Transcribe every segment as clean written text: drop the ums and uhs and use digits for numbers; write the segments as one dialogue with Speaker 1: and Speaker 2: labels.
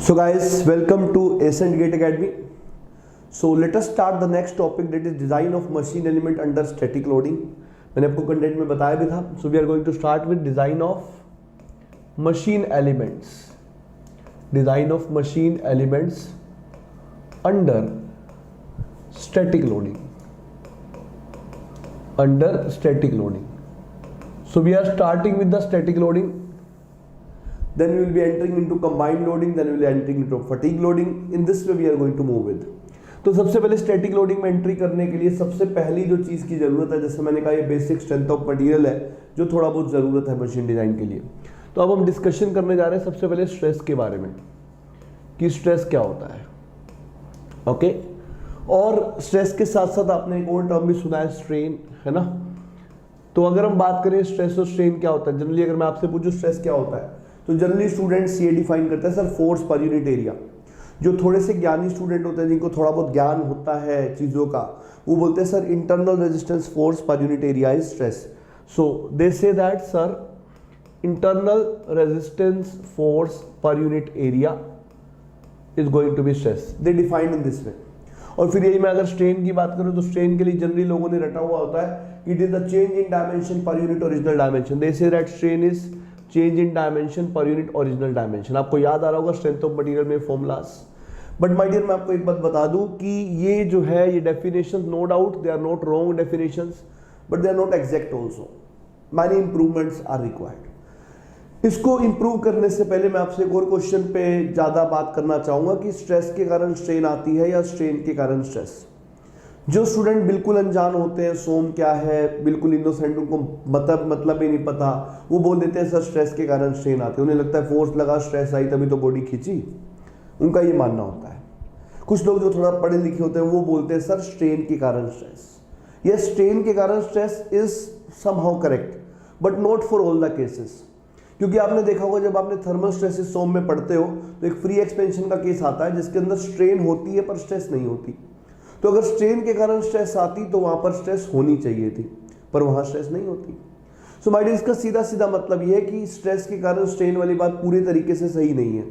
Speaker 1: So guys, welcome to Ascent Gate Academy. So let us start the next topic, that is design of machine element under static loading. मैंने आपको content में बताया भी था. So we are going to start with design of machine elements. Design of machine elements under static loading. Under static loading. So we are starting with the static loading. Then we will be entering into combined loading, then we will be entering into fatigue loading. In this way we are going to move with. तो सबसे पहले static loading में entry करने के लिए सबसे पहली जो चीज़ की ज़रूरत है, जैसे मैंने कहा, ये बेसिक स्ट्रेंथ ऑफ मटेरियल है जो थोड़ा बहुत ज़रूरत है मशीन डिज़ाइन के लिए. तो अब हम डिस्कशन करने जा रहे हैं सबसे पहले स्ट्रेस के बारे में कि स्ट्रेस क्या होता है. ओके. और स्ट्रेस के साथ साथ आपने एक और टर्म भी सुना है, स्ट्रेन, है ना. तो अगर हम बात करें स्ट्रेस और स्ट्रेन क्या होता है, जनरली अगर मैं आपसे पूछूं स्ट्रेस क्या होता है, तो जनरली स्टूडेंट्स ये डिफाइन करते हैं, sir, force per unit area. जो थोड़े से ज्ञानी स्टूडेंट होते हैं, जिनको थोड़ा बहुत ज्ञान होता है चीज़ों का, वो बोलते हैं sir internal resistance force per unit area is stress. So they say that sir internal resistance force per unit area is going to be stress. They defined in this way. और फिर यही मैं अगर स्ट्रेन की बात करूं तो strain के लिए जनरली लोगों ने रटा हुआ होता है, it is the change in dimension per unit original dimension. They say that strain is change in dimension per unit original dimension. आपको याद आ रहा होगा स्ट्रेंथ ऑफ मटेरियल में फॉर्मूलाज. बट माय डियर, मैं आपको एक बात बता दूं कि ये जो है, ये definition, no doubt they are not wrong definitions, but they are not exact also. Many improvements are required. इसको इंप्रूव करने से पहले मैं आपसे एक और क्वेश्चन पे ज़्यादा बात करना चाहूँगा कि स्ट्रेस के कारण स्ट्रेन आती है या स्ट्रेन के कारण स्ट्रेस. जो स्टूडेंट बिल्कुल अनजान होते हैं, सोम क्या है, बिल्कुल इनोसेंट, उनको मतलब ही नहीं पता, वो बोल देते हैं सर स्ट्रेस के कारण स्ट्रेन आती है. उन्हें लगता है फोर्स लगा, स्ट्रेस आई, तभी तो बॉडी खींची. उनका ये मानना होता है. कुछ लोग जो थोड़ा पढ़े लिखे होते हैं वो बोलते हैं सर स्ट्रेन के कारण स्ट्रेस. ये स्ट्रेन के कारण stress is somehow correct, but not for all the cases. क्योंकि आपने देखा होगा जब आपने थर्मल स्ट्रेसेस सोम में पढ़ते हो तो एक फ्री एक्सपेंशन का केस आता है जिसके अंदर स्ट्रेन होती है पर स्ट्रेस नहीं होती. तो अगर स्ट्रेन के कारण स्ट्रेस आती तो वहां पर स्ट्रेस होनी चाहिए थी, पर वहां स्ट्रेस नहीं होती. सो माय डियर, इसका सीधा सीधा मतलब यह है कि स्ट्रेस के कारण स्ट्रेन वाली बात पूरी तरीके से सही नहीं है.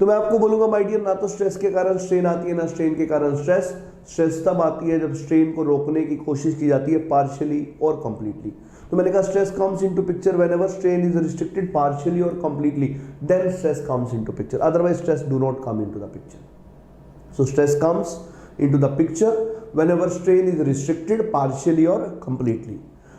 Speaker 1: तो मैं आपको बोलूंगा माय डियर, ना तो स्ट्रेस के कारण स्ट्रेन आती है, ना स्ट्रेन के कारण स्ट्रेस. स्ट्रेस तब आती है जब स्ट्रेन को रोकने की कोशिश की जाती है पार्शियली और कंप्लीटली. तो मैंने कहा stress comes into picture whenever strain is restricted partially और completely, then stress comes into picture. Otherwise stress do not come into the picture. So stress comes into the picture whenever strain is restricted partially or completely.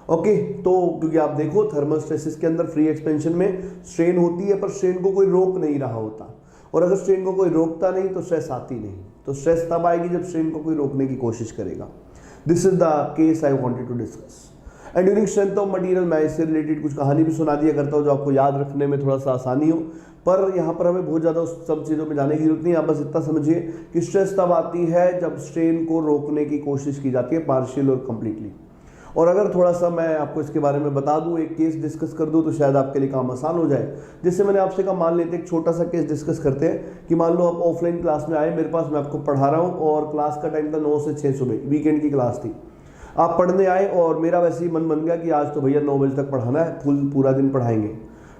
Speaker 1: Okay. तो क्योंकि आप देखो thermal stresses के अंदर free expansion में strain होती है पर स्ट्रेन को कोई रोक नहीं रहा होता, और अगर स्ट्रेन को कोई रोकता नहीं तो स्ट्रेस आती नहीं. तो स्ट्रेस तब आएगी जब स्ट्रेन को कोई रोकने की कोशिश करेगा. This is the case I wanted to discuss. And during strength of material मैं इससे रिलेटेड कुछ कहानी भी सुना दिया करता हूँ जो आपको याद रखने में थोड़ा सा आसानी हो, पर यहाँ पर हमें बहुत ज़्यादा उस सब चीज़ों में जाने की जरूरत नहीं. आप बस इतना समझिए कि स्ट्रेस तब आती है जब स्ट्रेन को रोकने की कोशिश की जाती है पार्शियल और कंप्लीटली. और अगर थोड़ा सा मैं आपको इसके बारे में बता दूं, एक केस डिस्कस कर दूं, तो शायद आपके लिए काम आसान हो जाए. जिससे मैंने आपसे कहा, मान लेते एक छोटा सा केस डिस्कस करते हैं कि मान लो आप ऑफलाइन क्लास में आए मेरे पास, मैं आपको पढ़ा रहा हूँ और क्लास का टाइम था 9 से 6 सुबह, वीकेंड की क्लास थी. आप पढ़ने आए और मेरा वैसे ही मन बन गया कि आज तो भैया 9 बजे तक पढ़ाना है, फुल पूरा दिन पढ़ाएंगे.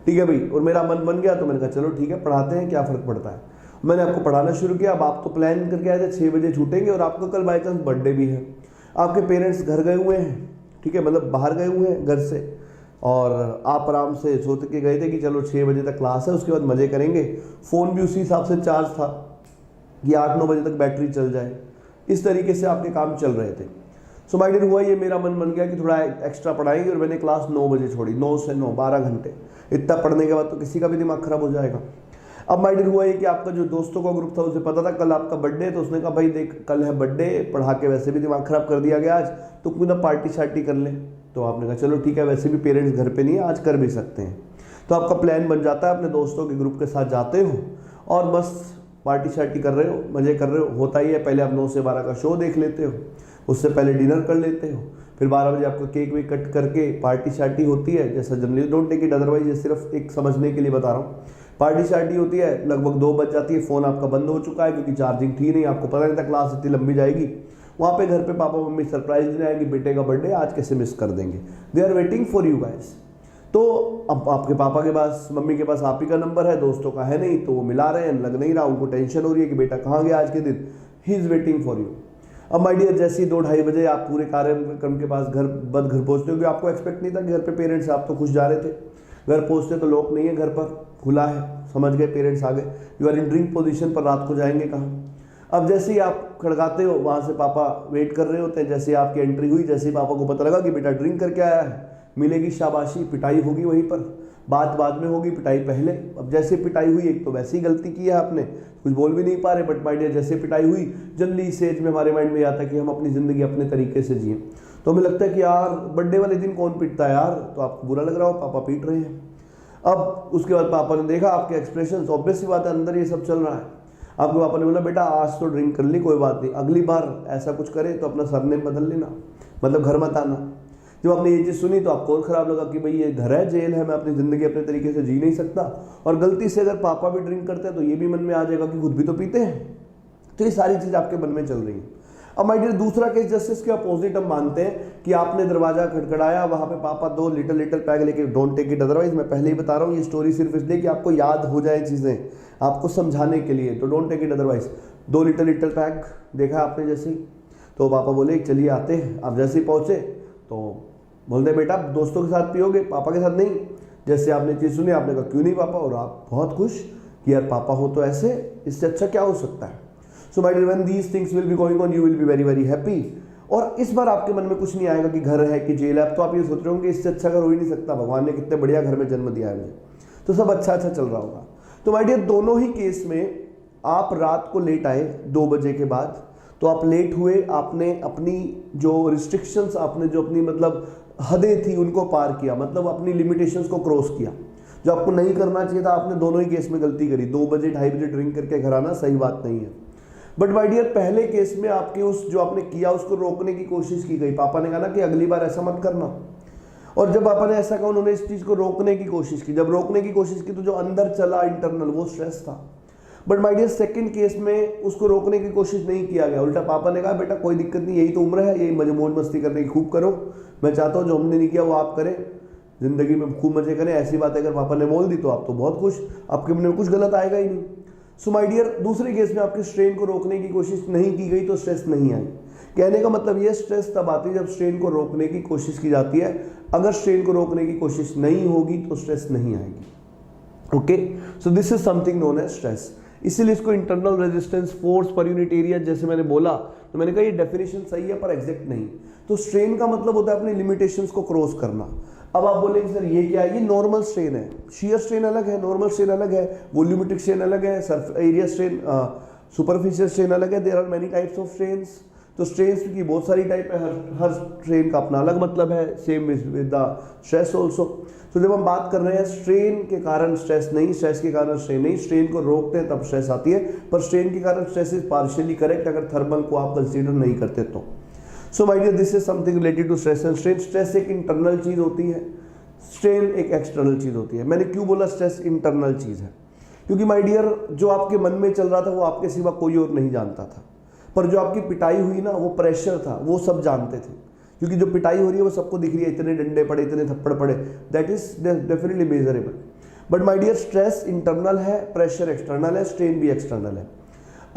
Speaker 1: ठीक है भाई. और मेरा मन बन गया तो मैंने कहा चलो ठीक है पढ़ाते हैं, क्या फ़र्क पड़ता है. मैंने आपको पढ़ाना शुरू किया. अब आप तो प्लान करके आए थे 6 बजे छूटेंगे और आपका कल बाई चांस बर्थडे भी है. आपके पेरेंट्स घर गए हुए हैं, ठीक है, मतलब बाहर गए हुए हैं घर से, और आप आराम से सोच के गए थे कि चलो 6 बजे तक क्लास है, उसके बाद मज़े करेंगे. फ़ोन भी उसी हिसाब से चार्ज था कि 8-9 बजे तक बैटरी चल जाए. इस तरीके से आपके काम चल रहे थे. सो माय डियर, हुआ ये, मेरा मन बन गया कि थोड़ा एक्स्ट्रा पढ़ाएंगे और मैंने क्लास 9 बजे छोड़ी. 9 से 9 12 घंटे. इतना पढ़ने के बाद तो किसी का भी दिमाग खराब हो जाएगा. अब माय डियर, हुआ ये कि आपका जो दोस्तों का ग्रुप था उसे पता था कल आपका बर्थडे, तो उसने कहा भाई देख कल है बर्थडे, पढ़ा के वैसे भी दिमाग खराब कर दिया गया आज, तो क्यों ना पार्टी शार्टी कर ले. तो आपने कहा चलो ठीक है, वैसे भी पेरेंट्स घर पे नहीं है, आज कर भी सकते हैं. तो आपका प्लान बन जाता है, अपने दोस्तों के ग्रुप के साथ जाते हो और बस पार्टी शार्टी कर रहे हो, मज़े कर रहे हो. होता ही है, पहले आप 9 से 12 का शो देख लेते हो, उससे पहले डिनर कर लेते हो, फिर 12 बजे आपका केक वेक कट करके पार्टी शार्टी होती है. जैसा generally don't take it otherwise, ये सिर्फ एक समझने के लिए बता रहा हूँ. पार्टी शार्टी होती है, लगभग 2 बज जाती है, फ़ोन आपका बंद हो चुका है क्योंकि चार्जिंग थी नहीं, आपको पता नहीं था क्लास इतनी लंबी जाएगी. वहाँ पे घर पे पापा मम्मी सरप्राइज देने आएंगे, बेटे का बर्थडे आज कैसे मिस कर देंगे. They are waiting for you guys. तो अब आपके पापा के पास, मम्मी के पास आप ही का नंबर है, दोस्तों का है नहीं, तो वो मिला रहे हैं, लग नहीं रहा, उनको टेंशन हो रही है कि बेटा कहाँ गया आज के दिन, he is waiting for you. अब माय डियर जैसे ही 2-2:30 बजे आप पूरे कार्यक्रम के पास घर पहुँचते हो, कि आपको एक्सपेक्ट नहीं था कि घर पे पेरेंट्स, आप तो खुश जा रहे थे, घर पहुँचते तो लोग नहीं है घर पर, खुला है, समझ गए पेरेंट्स आ गए, you are in drink position, पर रात को जाएंगे कहाँ। अब जैसे ही आप खड़काते हो, वहाँ से पापा वेट कर रहे होते हैं, जैसे ही आपकी एंट्री हुई, जैसे ही पापा को पता लगा कि बेटा ड्रिंक करके आया है, मिलेगी शाबाशी, पिटाई होगी वहीं पर, बात बाद में होगी, पिटाई पहले। अब जैसे पिटाई हुई, एक तो वैसे ही गलती की है आपने, कुछ बोल भी नहीं पा रहे, बट माय डियर जैसे पिटाई हुई, जल्दी इस एज में हमारे माइंड में आता है कि हम अपनी ज़िंदगी अपने तरीके से जिए। तो हमें लगता है कि यार बर्थडे वाले दिन कौन पीटता है यार, तो आपको बुरा लग रहा हो, पापा पीट रहे हैं। अब उसके बाद पापा ने देखा आपके एक्सप्रेशन, ऑब्वियस सी बात है अंदर ये सब चल रहा है। आपके पापा ने बोला बेटा आज तो ड्रिंक कर ली, कोई बात नहीं, अगली बार ऐसा कुछ करे तो अपना सरनेम बदल लेना, मतलब घर मत आना। जब आपने ये चीज़ सुनी तो आपको और ख़राब लगा कि भाई ये घर है, जेल है, मैं अपनी ज़िंदगी अपने तरीके से जी नहीं सकता। और गलती से अगर पापा भी ड्रिंक करते हैं तो ये भी मन में आ जाएगा कि खुद भी तो पीते हैं। तो ये सारी चीज़ आपके मन में चल रही है। अब माय डियर दूसरा केस जस्टिस के अपोजिट हम मानते हैं कि आपने दरवाजा खटखड़ाया, वहाँ पे पापा 2 लिटिल पैग लेके, डोंट टेक इट अदरवाइज, मैं पहले ही बता रहा हूँ ये स्टोरी सिर्फ इसलिए कि आपको याद हो जाए चीज़ें, आपको समझाने के लिए, तो don't take it otherwise. 2 little peg देखा आपने जैसे ही, तो पापा बोले चलिए आते हैं। आप जैसे ही पहुँचे तो बोलते बेटा दोस्तों के साथ पियोगे, पापा के साथ नहीं। जैसे आपने चीज़ सुनी आपने कहा क्यों नहीं पापा, और आप बहुत खुश कि यार पापा हो तो ऐसे, इससे अच्छा क्या हो सकता है। So my dear when these things will be going on you will be very very happy. और इस बार आपके मन में कुछ नहीं आएगा कि घर है कि जेल है, अब तो आप ये सोच रहे होंगे इससे अच्छा घर हो ही नहीं सकता, भगवान ने कितने बढ़िया घर में जन्म दिया है मुझे, तो सब अच्छा अच्छा चल रहा होगा। तो माय डियर दोनों ही केस में आप रात को लेट आए 2 बजे के बाद, तो आप लेट हुए, आपने अपनी जो रिस्ट्रिक्शंस, आपने जो अपनी मतलब हदें थी उनको पार किया, मतलब अपनी लिमिटेशंस को क्रॉस किया, जो आपको नहीं करना चाहिए था। आपने दोनों ही केस में गलती करी, 2 बजे 2:30 बजे ड्रिंक करके घर आना सही बात नहीं है। बट माय डियर पहले केस में आपके उस जो आपने किया उसको रोकने की कोशिश की गई, पापा ने कहा ना कि अगली बार ऐसा मत करना, और जब पापा ने ऐसा कहा उन्होंने इस चीज़ को रोकने की कोशिश की। जब रोकने की कोशिश की तो जो अंदर चला इंटरनल वो स्ट्रेस था। But my dear second case में उसको रोकने की कोशिश नहीं किया गया, उल्टा पापा ने कहा बेटा कोई दिक्कत नहीं, यही तो उम्र है, यही मौज मस्ती करने की, खूब करो, मैं चाहता हूँ जो हमने नहीं किया वो आप करें, जिंदगी में खूब मजे करें। ऐसी बात अगर पापा ने बोल दी तो आप तो बहुत खुश, आपके मन में कुछ गलत आएगा ही नहीं। सो माय डियर दूसरे केस में आपके स्ट्रेन को रोकने की कोशिश नहीं की गई तो स्ट्रेस नहीं आई। कहने का मतलब ये स्ट्रेस तब आती है जब स्ट्रेन को रोकने की कोशिश की जाती है, अगर स्ट्रेन को रोकने की कोशिश नहीं होगी तो स्ट्रेस नहीं आएगी। Okay, so this is something known as stress. इसीलिए इसको internal resistance force per unit area जैसे मैंने बोला, तो मैंने कहा ये डेफिनेशन सही है पर एग्जैक्ट नहीं। तो स्ट्रेन का मतलब होता है अपनी लिमिटेशंस को क्रॉस करना। अब आप बोलेंगे सर ये क्या है, ये नॉर्मल स्ट्रेन है, शियर स्ट्रेन अलग है, नॉर्मल स्ट्रेन अलग है, वॉल्यूमेट्रिक स्ट्रेन अलग है, surface area strain, superficial strain अलग है, there are many types of strains. तो स्ट्रेन्स की बहुत सारी टाइप है, हर स्ट्रेन का अपना अलग मतलब है, same with the stress also. तो जब हम बात कर रहे हैं स्ट्रेन के कारण स्ट्रेस नहीं, स्ट्रेस के कारण स्ट्रेन नहीं, स्ट्रेन को रोकते हैं तब स्ट्रेस आती है, पर स्ट्रेन के कारण स्ट्रेस इज पार्शियली करेक्ट अगर थर्मल को आप कंसीडर नहीं करते तो। So my dear this is something related to stress and strain. Stress एक इंटरनल चीज होती है, स्ट्रेन एक एक्सटर्नल चीज होती है। मैंने क्यों बोला स्ट्रेस इंटरनल चीज है, क्योंकि माय डियर जो आपके मन में चल रहा था वो आपके सिवा कोई और नहीं जानता था, पर जो आपकी पिटाई हुई ना वो प्रेशर था, वो सब जानते थे, क्योंकि जो पिटाई हो रही है वो सबको दिख रही है, इतने डंडे पड़े, इतने थप्पड़ पड़े, that is definitely measurable. But my dear stress internal है, प्रेशर एक्सटर्नल है, स्ट्रेन भी एक्सटर्नल है।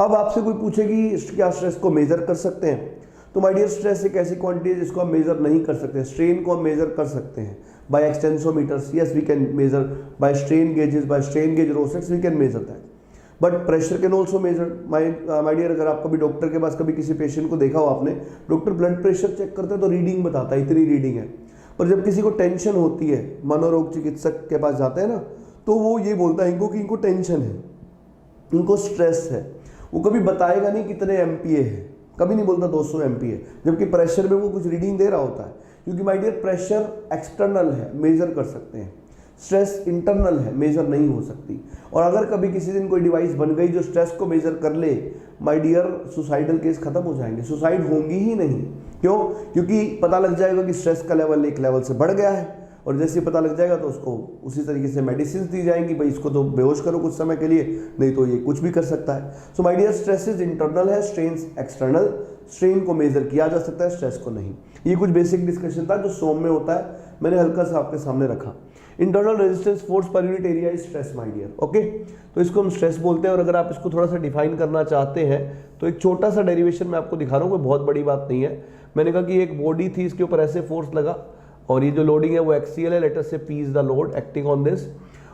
Speaker 1: अब आपसे कोई पूछेगी क्या स्ट्रेस को मेजर कर सकते हैं, तो माय डियर स्ट्रेस एक ऐसी क्वांटिटी है जिसको हम मेजर नहीं कर सकते। स्ट्रेन को हम मेजर कर सकते हैं by extensometers, yes we can measure by strain gauges, by strain gauge rosettes we can measure that, but pressure can also measure. My dear अगर आप कभी डॉक्टर के पास कभी किसी पेशेंट को देखा हो आपने, डॉक्टर ब्लड प्रेशर चेक करता है तो रीडिंग बताता है इतनी रीडिंग है, पर जब किसी को टेंशन होती है मनोरोग चिकित्सक के पास जाते हैं ना, तो वो ये बोलता है इनको कि इनको टेंशन है, इनको स्ट्रेस है, वो कभी बताएगा नहीं कितने MPa है, कभी नहीं बोलता 200 MPa, जबकि प्रेशर में वो कुछ रीडिंग दे रहा होता है, क्योंकि माय डियर प्रेशर एक्सटर्नल है, मेजर कर सकते हैं, स्ट्रेस इंटरनल है, मेजर नहीं हो सकती। और अगर कभी किसी दिन कोई डिवाइस बन गई जो स्ट्रेस को मेजर कर ले, माय डियर सुसाइडल केस खत्म हो जाएंगे, सुसाइड होंगी ही नहीं। क्यों? क्योंकि पता लग जाएगा कि स्ट्रेस का लेवल एक लेवल से बढ़ गया है, और जैसे पता लग जाएगा तो उसको उसी तरीके से मेडिसिन दी जाएंगी, भाई इसको तो बेहोश करो कुछ समय के लिए, नहीं तो ये कुछ भी कर सकता है। So my dear stress is internal है, स्ट्रेन एक्सटर्नल, स्ट्रेन को मेजर किया जा सकता है, स्ट्रेस को नहीं। ये कुछ बेसिक डिस्कशन था जो सोम में होता है, मैंने हल्का सा आपके सामने रखा। Internal resistance force per unit area is stress my dear. Okay, तो इसको हम स्ट्रेस बोलते हैं। और अगर आप इसको थोड़ा सा डिफाइन करना चाहते हैं तो एक छोटा सा डेरिवेशन मैं आपको दिखा रहा हूँ, कोई बहुत बड़ी बात नहीं है। मैंने कहा कि एक बॉडी थी, इसके ऊपर ऐसे फोर्स लगा और ये जो लोडिंग है वो एक्सियल है, लेट अस से P is the load acting on this.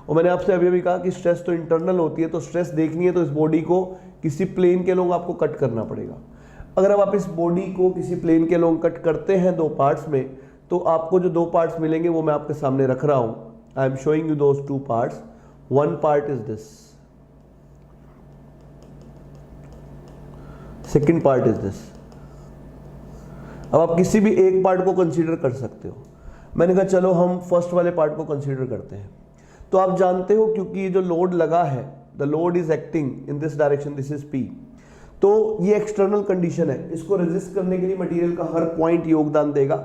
Speaker 1: और मैंने आपसे अभी कहा कि स्ट्रेस तो इंटरनल होती है, तो स्ट्रेस देखनी है तो इस बॉडी को किसी प्लेन के लोग आपको कट करना पड़ेगा। अगर अब आप इस बॉडी को किसी प्लेन के लोग कट करते हैं दो पार्ट्स में, तो आपको जो दो पार्ट्स मिलेंगे वो मैं आपके सामने रख रहा हूं। आई am showing you those two parts. One part is this, second part is this. अब आप किसी भी एक पार्ट को कंसीडर कर सकते हो। मैंने कहा चलो हम फर्स्ट वाले पार्ट को कंसीडर करते हैं। तो आप जानते हो क्योंकि ये जो लोड लगा है, the load is acting in this direction, this is P, तो ये एक्सटर्नल कंडीशन है। इसको रेजिस्ट करने के लिए मटेरियल का हर पॉइंट योगदान देगा।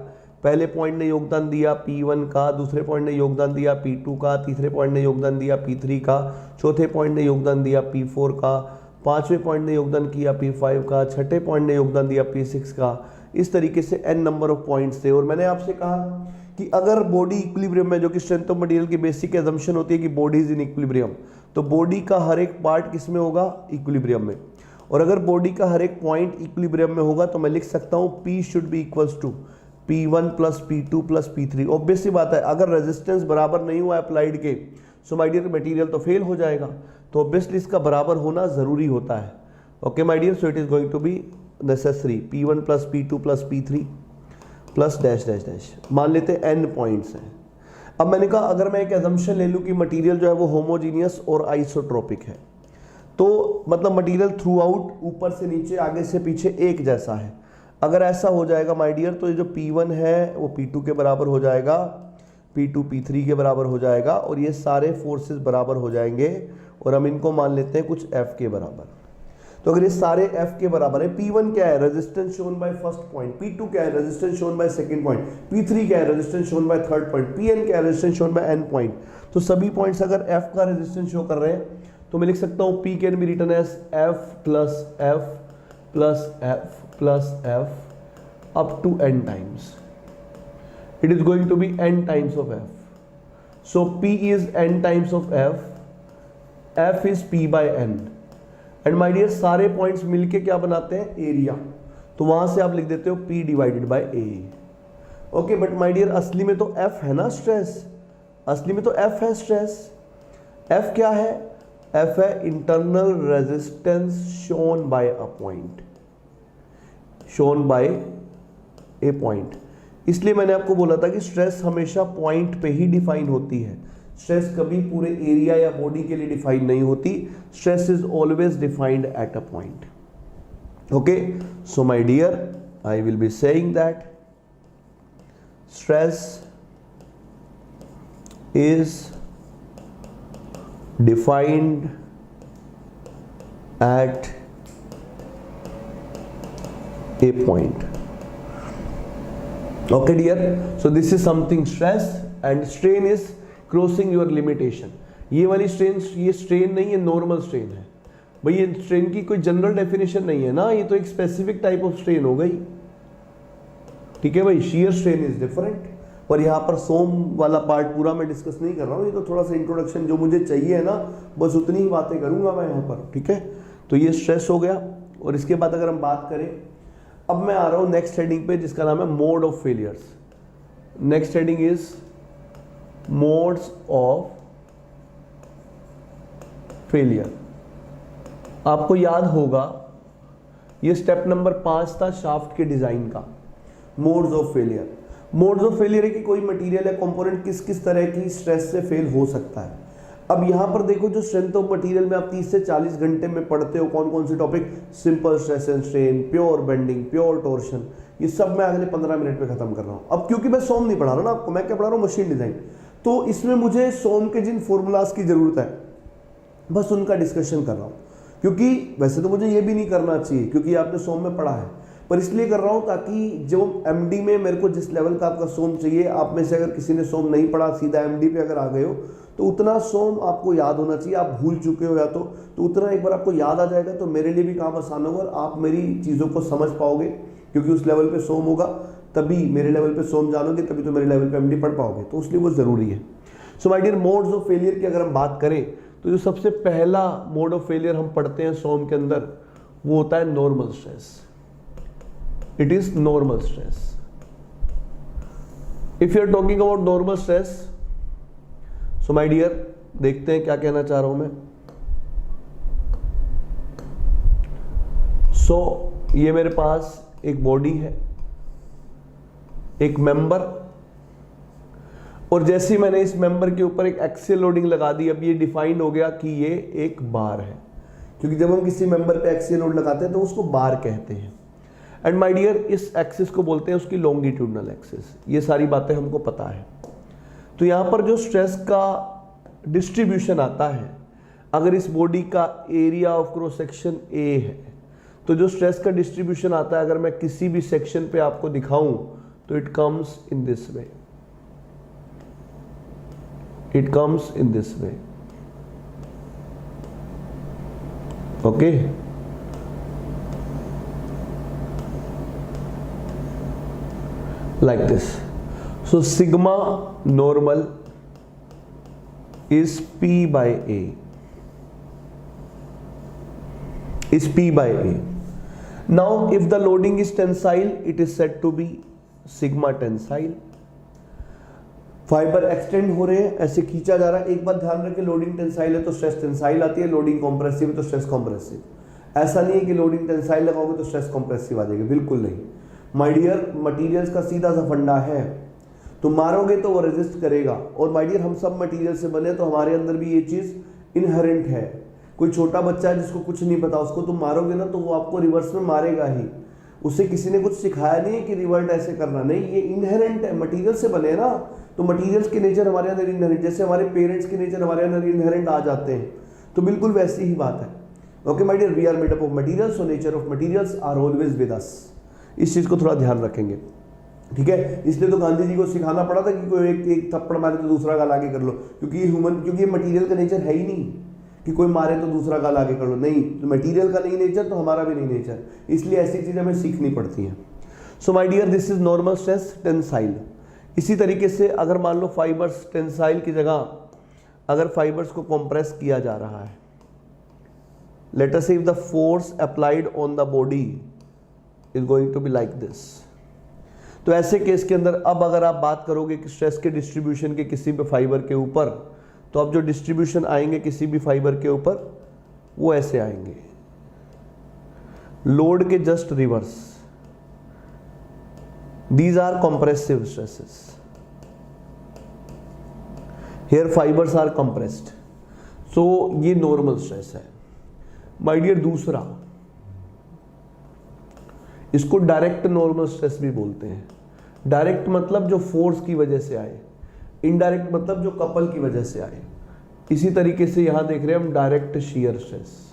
Speaker 1: पहले पॉइंट ने योगदान दिया P1 का, दूसरे पॉइंट ने योगदान दिया P2 का, तीसरे पॉइंट ने योगदान दिया P3 का, चौथे पॉइंट ने योगदान दिया P4 का, पांचवें पॉइंट ने योगदान किया P5 का, छठे पॉइंट ने योगदान दिया P6 का। इस तरीके से n नंबर ऑफ पॉइंट्स थे। और मैंने आपसे कहा कि अगर बॉडी इक्विलिब्रियम में, जो कि स्ट्रेंथ ऑफ मटेरियल की बेसिक एजम्पशन होती है कि बॉडी इज इन इक्विलिब्रियम, तो बॉडी का हर एक पार्ट किस में होगा? इक्विलिब्रियम में। और अगर बॉडी का हर एक पॉइंट इक्विलिब्रियम में होगा तो मैं लिख सकता हूं P should be equals to P1 plus P2 plus P3। Obvious सी बात है, अगर रेजिस्टेंस बराबर नहीं हुआ अप्लाइड के, सो माय डियर मटेरियल तो फेल हो जाएगा। तो ऑब्वियसली इसका बराबर होना जरूरी होता है। Okay my dear, so it is going to be necessary P1 plus P2 plus P3 plus dash dash dash. मान लेते हैं n पॉइंट्स हैं। अब मैंने कहा अगर मैं एक एजम्पशन ले लूँ कि मटेरियल जो है वो होमोजीनियस और आइसोट्रोपिक है, तो मतलब मटेरियल थ्रू आउट, ऊपर से नीचे, आगे से पीछे एक जैसा है। अगर ऐसा हो जाएगा माय डियर, तो ये जो P1 है वो P2 के बराबर हो जाएगा, P2 P3 के बराबर हो जाएगा, और ये सारे फोर्सेस बराबर हो जाएंगे। और हम इनको मान लेते हैं कुछ F के बराबर। तो अगर ये सारे F के बराबर है, P1 क्या है? Resistance shown by first point. P2 क्या है? Resistance shown by second point. P3 क्या है? Resistance shown by third point. Pn क्या है? Resistance shown by n point. तो सभी पॉइंट्स अगर F का रेजिस्टेंस शो कर रहे हैं तो मैं लिख सकता हूं P can be written as F plus F plus F plus F up to n times. It is going to be n times of F। So P is n times of F, F is P by n। And my dear सारे points मिलके क्या बनाते हैं? Area. तो वहां से आप लिख देते हो P divided by A। Okay, but my dear असली में तो F है ना स्ट्रेस, असली में तो F है स्ट्रेस। F क्या है? F है internal resistance shown by a point, shown by A point. इसलिए मैंने आपको बोला था कि स्ट्रेस हमेशा पॉइंट पे ही डिफाइन होती है। स्ट्रेस कभी पूरे एरिया या बॉडी के लिए डिफाइन नहीं होती। Stress is always defined at a point. Okay, so my dear, I will be saying that stress is defined at a point. Okay dear, so this is something stress, and strain is crossing your limitation. ये वाली strain, ये strain नहीं है, normal strain है भाई। ये strain की कोई जनरल डेफिनेशन नहीं है ना, ये तो एक स्पेसिफिक टाइप ऑफ स्ट्रेन हो गई। ठीक है भाई, शियर स्ट्रेन इज डिफरेंट। और यहाँ पर सोम वाला पार्ट पूरा मैं डिस्कस नहीं कर रहा हूँ, ये तो थोड़ा सा इंट्रोडक्शन जो मुझे चाहिए है ना, बस उतनी ही बातें करूँगा मैं यहाँ पर। ठीक है, तो ये स्ट्रेस हो गया। और इसके बाद अगर हम बात करें, अब मैं आ रहा हूँ नेक्स्ट हेडिंग पे, जिसका नाम है mode of failures. Next heading is modes of failure. आपको याद होगा ये स्टेप नंबर 5 था शाफ्ट के डिजाइन का, modes of failure. Modes of failure है कि कोई मटेरियल या कंपोनेंट किस किस तरह की स्ट्रेस से फेल हो सकता है। अब यहाँ पर देखो, जो स्ट्रेंथ ऑफ मटेरियल में आप 30 से 40 घंटे में पढ़ते हो, कौन कौन से topic? Simple stress and strain, pure bending, pure torsion, ये सब मैं अगले 15 मिनट में खत्म कर रहा हूँ। अब क्योंकि मैं सोम नहीं पढ़ा रहा ना आपको, मैं क्या पढ़ा रहा हूँ? Machine design. तो इसमें मुझे सोम के जिन फॉर्मूलाज की जरूरत है बस उनका डिस्कशन कर रहा हूँ। क्योंकि वैसे तो मुझे ये भी नहीं करना चाहिए क्योंकि आपने सोम में पढ़ा है, पर इसलिए कर रहा हूँ ताकि जो एमडी में मेरे को जिस लेवल का आपका सोम चाहिए, आप में से अगर किसी ने सोम नहीं पढ़ा, सीधा एमडी पे अगर आ गए हो, तो उतना सोम आपको याद होना चाहिए। आप भूल चुके हो या तो उतना एक बार आपको याद आ जाएगा, तो मेरे लिए भी काम आसान होगा और आप मेरी चीज़ों को समझ पाओगे। क्योंकि उस लेवल पे सोम होगा तभी, मेरे लेवल पे सोम जानोगे तभी तो मेरे लेवल पे एमडी पढ़ पाओगे, तो उसलिए वो ज़रूरी है। So my dear, modes of failure की अगर हम बात करें तो जो सबसे पहला मोड ऑफ फेलियर हम पढ़ते हैं सॉम के अंदर वो होता है normal stress. It is normal stress. If you are talking about normal stress, so my dear देखते हैं क्या कहना चाह रहा हूं मैं. सो ये मेरे पास एक बॉडी है, एक मेंबर, और जैसे ही मैंने इस मेंबर के ऊपर एक एक्सियल लोडिंग लगा दी, अब ये डिफाइंड हो गया कि ये एक बार है, क्योंकि जब हम किसी मेंबर पे एक्सियल लोड लगाते हैं तो उसको बार कहते हैं. एंड माय डियर, इस एक्सिस को बोलते हैं उसकी लॉन्गिट्यूडनल एक्सिस. ये सारी बातें हमको पता है. तो यहां पर जो स्ट्रेस का डिस्ट्रीब्यूशन आता है, अगर इस बॉडी का area of cross section A है, तो जो स्ट्रेस का डिस्ट्रीब्यूशन आता है अगर मैं किसी भी सेक्शन पे आपको दिखाऊं तो it comes in this way. It comes in this way. Okay, like this. So sigma normal is P by A. Is P by A. Now if the loading is tensile, it is said to be sigma tensile. Fibre extend हो रहे हैं, ऐसे खींचा जा रहा है. एक बात ध्यान रखें, लोडिंग टेंसाइल है तो स्ट्रेस टेंसाइल आती है, लोडिंग कॉम्प्रेसिव है तो स्ट्रेस कॉम्प्रेसिव. ऐसा नहीं है कि लोडिंग टेंसाइल लगाओगे तो स्ट्रेस कॉम्प्रेसिव आ जाएगी, बिल्कुल नहीं. माय डियर, मटेरियल्स का सीधा सा फंडा है, तो मारोगे तो वो रेजिस्ट करेगा. और माय डियर, हम सब मटेरियल से बने, तो हमारे अंदर भी ये चीज़ इनहेरेंट है. कोई छोटा बच्चा है जिसको कुछ नहीं पता, उसको तुम मारोगे ना तो वो आपको रिवर्स में मारेगा ही. उसे किसी ने कुछ सिखाया नहीं है कि रिवर्ट ऐसे करना, नहीं, ये इनहेरेंट है, मटेरियल से बने ना. तो मटेरियल्स के नेचर हमारे अंदर इनहेरेंट, जैसे हमारे पेरेंट्स के नेचर हमारे अंदर इनहेरेंट आ जाते हैं, तो बिल्कुल वैसी ही बात है. Okay my dear, we are made up of materials, so nature of materials are always with us. इस चीज़ को थोड़ा ध्यान रखेंगे, ठीक है. इसलिए तो गांधी जी को सिखाना पड़ा था कि कोई एक थप्पड़ मारे तो दूसरा गाल आगे कर लो, क्योंकि ये मटेरियल का नेचर है ही नहीं कि कोई मारे तो दूसरा गाल आगे कर लो. नहीं, तो मटेरियल का नहीं नेचर तो हमारा भी नहीं नेचर, इसलिए ऐसी चीज़ें हमें सीखनी पड़ती हैं. So my dear, this is normal stress tensile. इसी तरीके से अगर मान लो फाइबर्स टेंसाइल की जगह अगर फाइबर्स को कंप्रेस किया जा रहा है, let us say if the force applied on the body is going to be like this. तो ऐसे केस के अंदर अब अगर आप बात करोगे कि स्ट्रेस के डिस्ट्रीब्यूशन के किसी भी फाइबर के ऊपर, तो अब जो डिस्ट्रीब्यूशन आएंगे किसी भी फाइबर के ऊपर वो ऐसे आएंगे, लोड के just reverse. These are compressive stresses. Here fibres are compressed. So ये नॉर्मल स्ट्रेस है. माय डियर, दूसरा, इसको डायरेक्ट नॉर्मल स्ट्रेस भी बोलते हैं. डायरेक्ट मतलब जो फोर्स की वजह से आए, इनडायरेक्ट मतलब जो कपल की वजह से आए. इसी तरीके से यहां देख रहे हैं हम direct shear stress.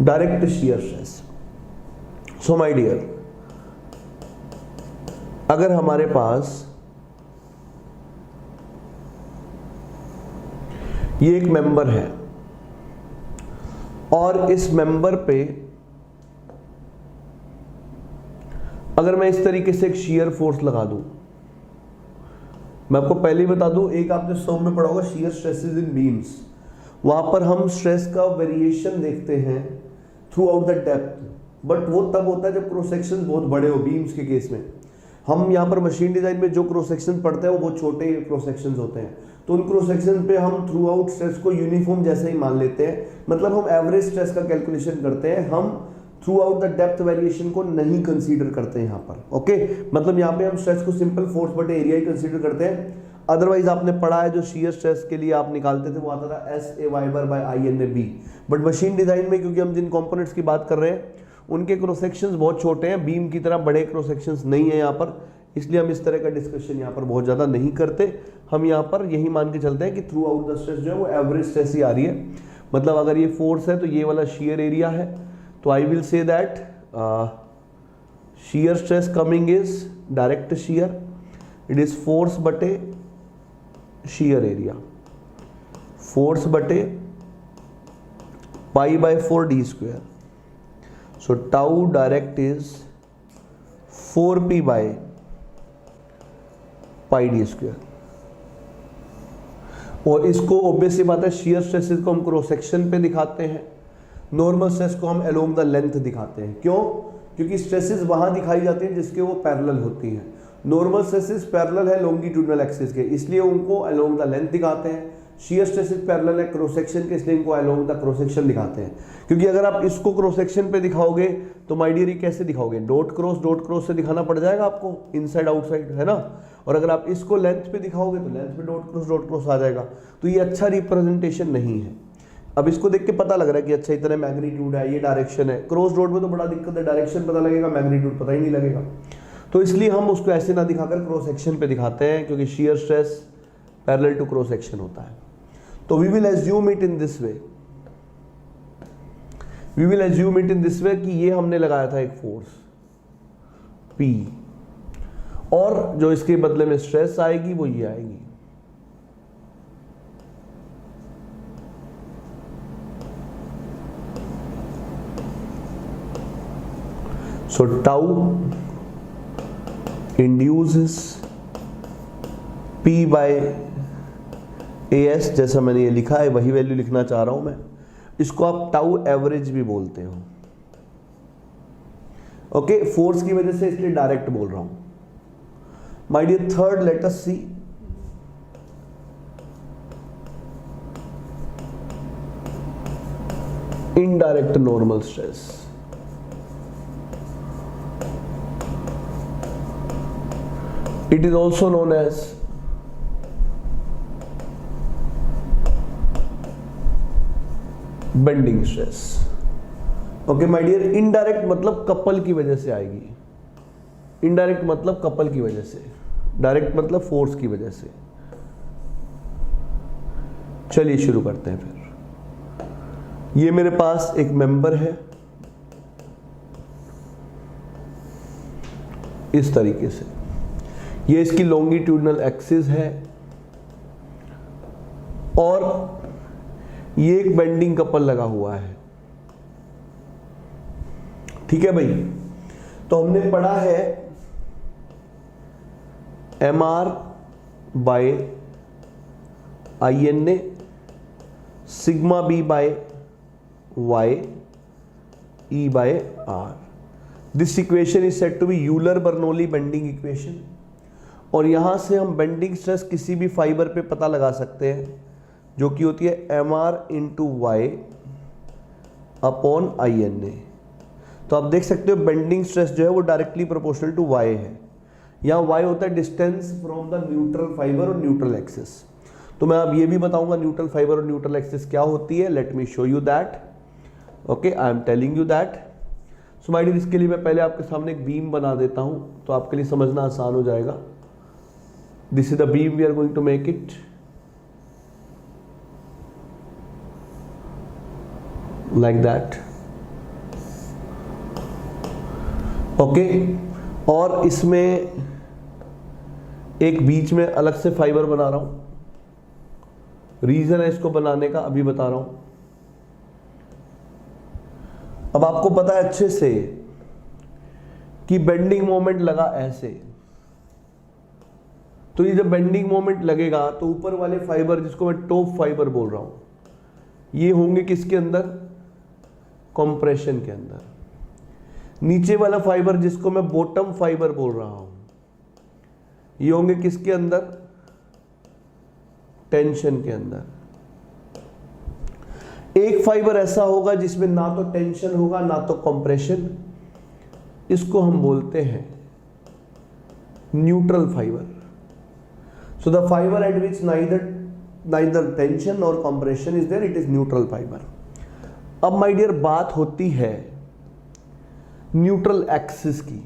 Speaker 1: Direct shear stress. So my dear, अगर हमारे पास ये एक मेंबर है और इस मेंबर पे अगर मैं इस तरीके से एक शियर फोर्स लगा दूं, मैं आपको पहले ही बता दूं, एक आपने सॉम में पढ़ा होगा शियर स्ट्रेसेस इन बीम्स. वहां पर हम स्ट्रेस का वेरिएशन देखते हैं through out the depth, but वो तब होता है जब क्रॉस सेक्शन बहुत बड़े हो. बीम्स के केस में हम यहाँ पर मशीन डिजाइन में जो क्रॉस सेक्शन पढ़ते हैं वो बहुत छोटे क्रॉस सेक्शंस होते हैं, तो उन क्रॉस सेक्शन पे हम थ्रू आउट स्ट्रेस को यूनिफॉर्म जैसे ही मान लेते हैं. मतलब हम एवरेज स्ट्रेस का कैलकुलेशन करते हैं, हम through out the depth variation को नहीं कंसीडर करते हैं यहाँ पर. ओके, मतलब यहाँ पे हम स्ट्रेस को सिंपल फोर्स बटे एरिया ही कंसीडर करते हैं. अदरवाइज आपने पढ़ा है जो शियर स्ट्रेस के लिए आप निकालते थे वो आता था SA वाइबर by INA-B. But machine design में क्योंकि हम जिन कंपोनेंट्स की बात कर रहे हैं उनके क्रॉस सेक्शंस बहुत छोटे हैं, बीम की तरह बड़े क्रॉस सेक्शंस नहीं है यहाँ पर, इसलिए हम इस तरह का डिस्कशन यहाँ पर बहुत ज़्यादा नहीं करते. हम यहाँ पर यही मान के चलते हैं कि थ्रू आउट द स्ट्रेस जो है वो एवरेज स्ट्रेस ही आ रही है. मतलब अगर ये फोर्स है तो ये वाला शियर एरिया है, तो I will say that shear stress coming is direct shear, it is force बटे शियर एरिया, फोर्स बटे pi by 4 d square. So tau direct is 4p by pi D square. और इसको obviously बात है shear stresses को हम cross section पे दिखाते हैं, नॉर्मल स्ट्रेस को हम अलोंग द लेंथ दिखाते हैं। क्यों? क्योंकि स्ट्रेसेस वहां दिखाई जाती हैं जिसके वो पैरेलल होती हैं। नॉर्मल स्ट्रेसेस पैरेलल है लॉन्गिट्यूडनल एक्सिस के, इसलिए उनको अलोंग द लेंथ दिखाते हैं। शियर स्ट्रेसेस पैरेलल है क्रॉस सेक्शन के, इसलिए इनको अलोंग द क्रॉस सेक्शन दिखाते हैं। क्योंकि अगर आप इसको क्रॉस सेक्शन पे दिखाओगे तो माय डियर कैसे दिखाओगे? डॉट क्रॉस से दिखाना पड़ जाएगा आपको, इनसाइड आउटसाइड, है ना। और अगर आप इसको लेंथ पे दिखाओगे तो लेंथ पे डॉट क्रॉस आ जाएगा। तो ये अच्छा रिप्रेजेंटेशन नहीं है। अब इसको देख के पता लग रहा है कि अच्छा इतना मैग्नीट्यूड है, ये डायरेक्शन है। क्रॉस डॉट में तो बड़ा दिक्कत है, डायरेक्शन पता लगेगा, मैग्नीट्यूड पता ही नहीं लगेगा। तो इसलिए हम उसको ऐसे ना दिखाकर क्रॉस सेक्शन पे दिखाते हैं, क्योंकि shear stress parallel to cross section होता है। तो we will assume it in this way, कि ये हमने लगाया था एक फोर्स P, और जो इसके बदले में स्ट्रेस आएगी वो ये आएगी। So tau induces P by AS, जैसा मैंने ये लिखा है वही वैल्यू लिखना चाह रहा हूं मैं। इसको आप टाउ एवरेज भी बोलते हो। ओके, फोर्स की वजह से इसलिए डायरेक्ट बोल रहा हूं। My dear third, let us see indirect normal stress. It is also known as bending stress. Okay my dear, indirect मतलब कपल की वजह से आएगी। इनडायरेक्ट मतलब कपल की वजह से, डायरेक्ट मतलब फोर्स की वजह से। चलिए शुरू करते हैं फिर। ये मेरे पास एक मेंबर है इस तरीके से, ये इसकी लॉन्गिट्यूडनल एक्सिस है और ये एक बेंडिंग कपल लगा हुआ है। ठीक है भाई, तो हमने पढ़ा है MR by INA sigma B by Y E by R। This equation is said to be Euler Bernoulli bending equation. और यहां से हम बेंडिंग स्ट्रेस किसी भी फाइबर पे पता लगा सकते हैं, जो कि होती है MR into Y upon INA। तो आप देख सकते हो बेंडिंग स्ट्रेस जो है वो डायरेक्टली प्रोपोर्शनल टू y है। यहाँ y होता है distance from the neutral fibre और न्यूट्रल एक्सिस। तो मैं अब ये भी बताऊंगा न्यूट्रल फाइबर और न्यूट्रल एक्सिस क्या होती है। Let me show you that. Okay, I am telling you that. So my dear, इसके लिए मैं पहले आपके सामने एक बीम बना देता हूं, तो आपके लिए समझना आसान हो जाएगा। This is the beam we are going to make it like that। Okay, और इसमें एक बीच में अलग से फाइबर बना रहा हूं। रीजन है इसको बनाने का, अभी बता रहा हूं। अब आपको पता है अच्छे से कि बेंडिंग मोमेंट लगा ऐसे, तो ये जब बेंडिंग मोमेंट लगेगा तो ऊपर वाले फाइबर, जिसको मैं टॉप फाइबर बोल रहा हूं, ये होंगे किसके अंदर? कंप्रेशन के अंदर। नीचे वाला फाइबर, जिसको मैं बॉटम फाइबर बोल रहा हूं, ये होंगे किसके अंदर? टेंशन के अंदर। एक फाइबर ऐसा होगा जिसमें ना तो टेंशन होगा ना तो कंप्रेशन, इसको हम बोलते हैं neutral fibre. So the fibre at which neither tension और compression is there, it is neutral fibre. अब माय डियर, बात होती है न्यूट्रल एक्सिस की।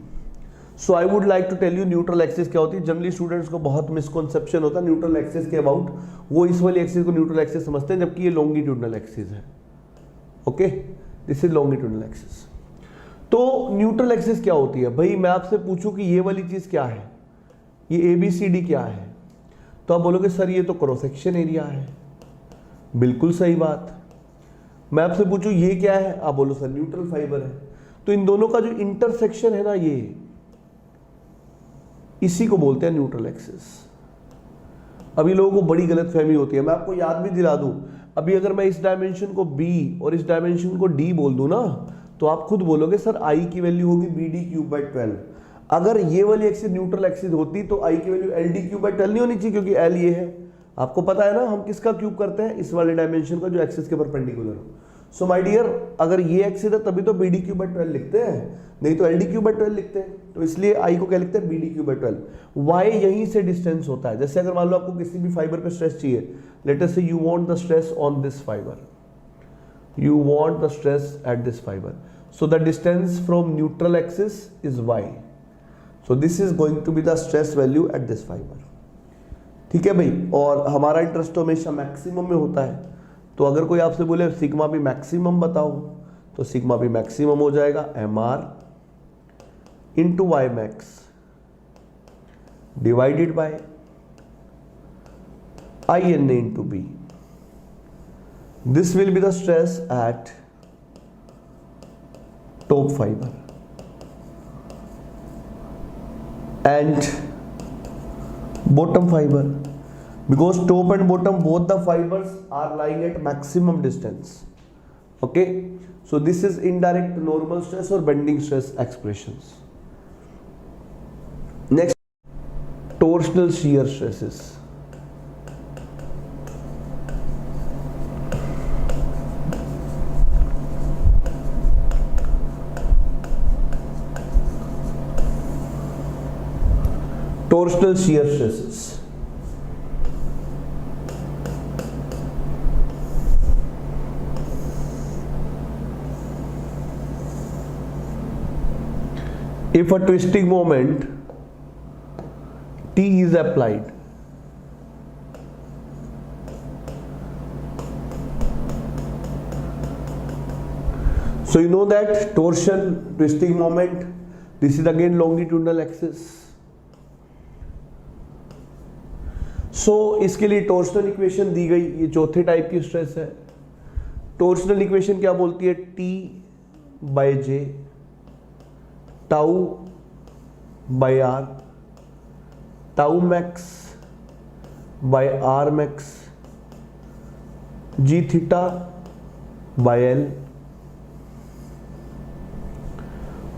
Speaker 1: So I would like to tell you neutral axis क्या होती है। जनरली स्टूडेंट्स को बहुत मिसकॉन्सेप्शन होता है न्यूट्रल एक्सिस के अबाउट। वो इस वाली एक्सिस को न्यूट्रल एक्सिस समझते हैं, जबकि ये लॉन्गिट्यूडनल एक्सिस है। Okay, this is longitudinal axis. तो न्यूट्रल एक्सिस क्या होती है भाई? मैं आपसे पूछूं कि ये वाली चीज क्या है, ये ABCD क्या है, तो आप बोलोगे सर ये तो क्रॉस सेक्शन एरिया है। बिल्कुल सही बात। मैं आपसे पूछूं ये क्या है, आप बोलो सर न्यूट्रल फाइबर है। तो इन दोनों का जो इंटरसेक्शन है ना, इसी को बोलते हैं न्यूट्रल एक्सिस। अभी लोगों को बड़ी गलतफहमी होती है, मैं आपको याद भी दिला दूं, अभी अगर मैं इस डायमेंशन को b और इस डायमेंशन को d बोल दूं ना, तो आप खुद बोलोगे सर i की वैल्यू होगी BD³/12। अगर ये वाली एक्सिस न्यूट्रल एक्सिस होती तो i की वैल्यू LD³/12 नहीं होनी चाहिए, क्योंकि l ये है। आपको पता है ना हम किसका क्यूब करते हैं, इस वाले डायमेंशन का जो एक्सिस के परपेंडिकुलर हो। सो माय डियर, अगर ये एक्सिस है तभी तो BD³/12 लिखते हैं, नहीं तो LD³/12 लिखते हैं। तो इसलिए i को क्या लिखते हैं, BD³/12। y यहीं से डिस्टेंस होता है। जैसे अगर मान लो आपको किसी भी फाइबर पे स्ट्रेस चाहिए, लेट अस से you want the stress on this fibre, you want the stress at this fiber, so the distance from neutral axis is y, so this is going to be the stress value at this fiber। ठीक है भाई, और हमारा interest तो हमेशा maximum में होता है, तो अगर कोई आपसे बोले सिग्मा भी मैक्सिमम बताओ, तो सिग्मा भी मैक्सिमम हो जाएगा mr into Y max divided by INA into b। This will be the stress at top fiber and bottom fiber, because top and bottom both the fibers are lying at maximum distance। Okay, so this is indirect normal stress or bending stress expressions। Next, torsional shear stresses। Torsional shear stresses, if a twisting moment T is applied, so you know that torsion, twisting moment, this is again longitudinal axis। सो इसके लिए torsional equation दी गई, ये चौथे type की stress है। Torsional equation क्या बोलती है, T/J tau by R, tau max by R max G theta by L।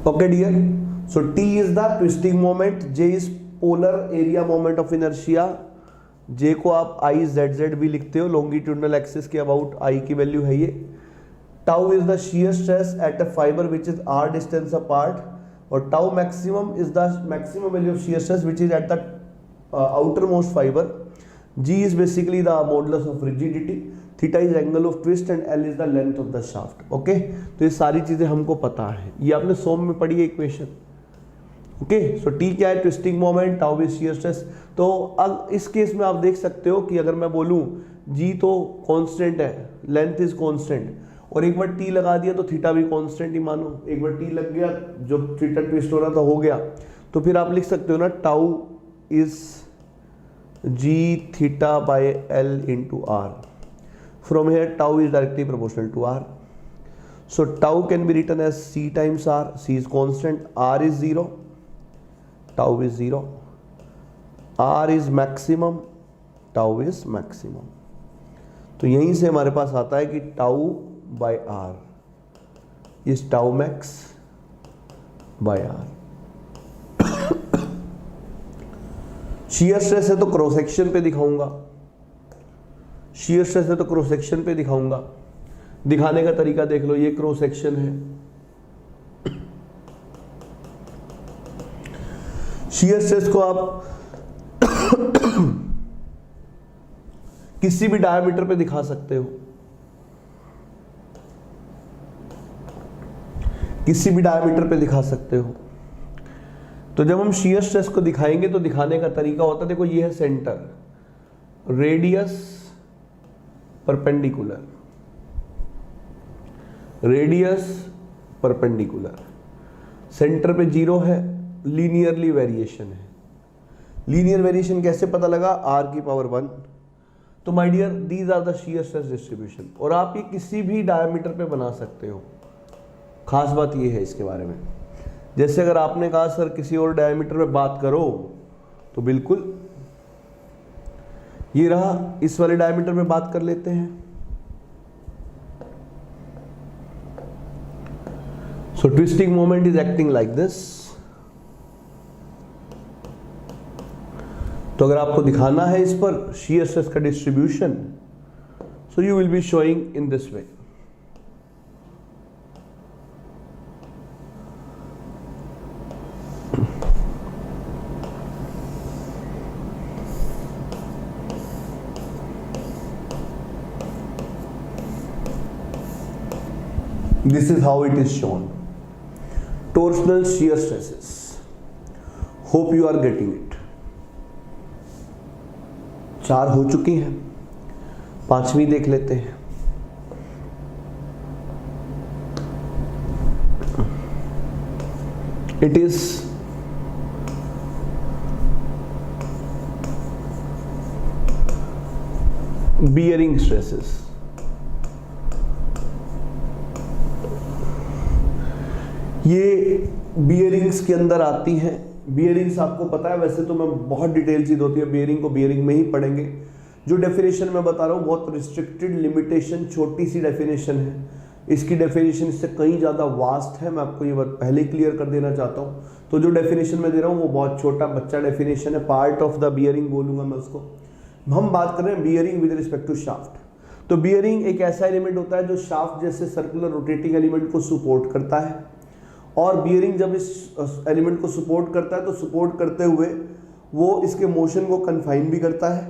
Speaker 1: Okay dear, so T is the twisting moment, J is polar area moment of inertia, J को आप IZZ भी लिखते हो, longitudinal axis के about I की value है ये। Tau is the shear stress at a fibre which is R distance apart, और tau maximum is the maximum value of shear stress which is at the outer most fibre. G is basically the modulus of rigidity, theta is angle of twist and L is the length of the shaft. Okay, तो ये सारी चीजें हमको पता है, ये आपने सोम में पढ़ी है इक्वेशन। ओके, सो T क्या है, twisting moment, tau is shear stress. तो अब इस केस में आप देख सकते हो कि अगर मैं बोलूं G तो कांस्टेंट है, लेंथ इज कांस्टेंट, और एक बार T लगा दिया तो थीटा भी कांस्टेंट ही मानो, एक बार T लग गया, जो थीटा ट्विस्ट हो रहा था हो गया, तो फिर आप लिख सकते हो ना tau is G theta by L into R। From here tau is directly proportional to R, so tau can be written as C times R, C is constant, R is 0, tau is 0, R is maximum, tau is maximum. तो यहीं से हमारे पास आता है कि tau by R is tau max by R। Shear stress है तो क्रॉस सेक्शन पे दिखाऊंगा, शियर स्ट्रेस है तो क्रॉस सेक्शन पे दिखाऊंगा। दिखाने का तरीका देख लो, ये क्रॉस सेक्शन है, शियर स्ट्रेस को आप किसी भी डायमीटर पे दिखा सकते हो, किसी भी डायमीटर पे दिखा सकते हो। तो जब हम शियर स्ट्रेस को दिखाएंगे तो दिखाने का तरीका होता है, देखो ये है centre, radius perpendicular, radius perpendicular, centre पे 0 है, लीनियरली वेरिएशन है। लीनियर वेरिएशन कैसे पता लगा, R की पावर 1। तो my dear, these are the shear stress distribution, और आप ये किसी भी डायमीटर पे बना सकते हो। खास बात ये है इसके बारे में, जैसे अगर आपने कहा सर किसी और डायमीटर पे बात करो, तो बिल्कुल ये रहा। इस वाले डायमीटर में बात कर लेते हैं। So twisting moment is acting like this. तो अगर आपको दिखाना है इस पर शियर स्ट्रेस का distribution, so you will be showing in this way. This is how it is shown. Torsional shear stresses. Hope you are getting it. 4 हो चुकी हैं, 5वीं देख लेते हैं। It is bearing stresses. ये बियरिंग्स के अंदर आती हैं। बियरिंग्स आपको पता है, वैसे तो मैं बहुत डिटेल चीज होती है, बियरिंग को बियरिंग में ही पढ़ेंगे। जो डेफिनेशन मैं बता रहा हूँ बहुत रिस्ट्रिक्टेड, लिमिटेशन, छोटी सी डेफिनेशन है। इसकी डेफिनेशन इससे कहीं ज़्यादा वास्ट है, मैं आपको ये बात पहले क्लियर कर देना चाहता हूँ। तो जो डेफिनेशन मैं दे रहा हूँ वो बहुत छोटा बच्चा डेफिनेशन है, पार्ट ऑफ द बियरिंग बोलूँगा मैं उसको। हम बात कर रहे हैं bearing with respect to shaft. तो बियरिंग एक ऐसा एलिमेंट होता है जो शाफ्ट जैसे सर्कुलर रोटेटिंग एलिमेंट को सपोर्ट करता है, और बियरिंग जब इस एलिमेंट को सपोर्ट करता है तो सपोर्ट करते हुए वो इसके मोशन को कन्फाइन भी करता है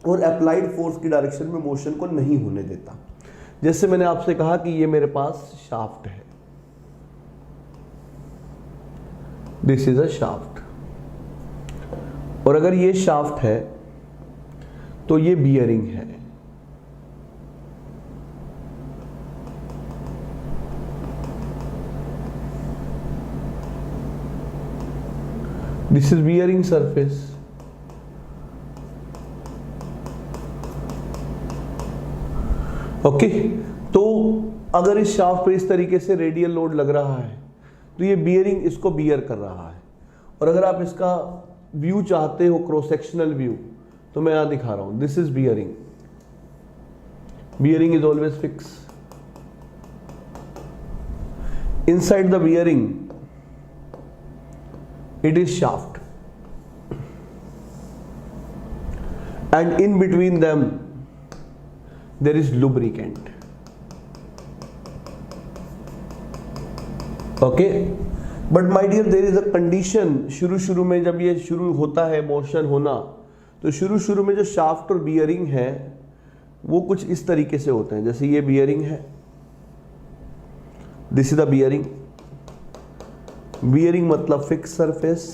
Speaker 1: और अप्लाइड फोर्स की डायरेक्शन में मोशन को नहीं होने देता। जैसे मैंने आपसे कहा कि ये मेरे पास शाफ्ट है, दिस इज अ शाफ्ट, और अगर ये शाफ्ट है तो ये बियरिंग है। This is bearing surface. Okay, तो अगर इस शाफ्ट पे इस तरीके से रेडियल लोड लग रहा है तो ये बियरिंग इसको बियर कर रहा है। और अगर आप इसका व्यू चाहते हो, क्रॉस सेक्शनल व्यू, तो मैं यहां दिखा रहा हूं, this is bearing. Bearing is always fix. Inside the bearing it is shaft, and in between them there is lubricant. Okay, but my dear there is a condition। शुरू में जब ये शुरू होता है मोशन होना, तो शुरू में जो शाफ्ट और बियरिंग है वो कुछ इस तरीके से होते हैं। जैसे ये बियरिंग है, this is the bearing. Bearing मतलब फिक्स सरफेस,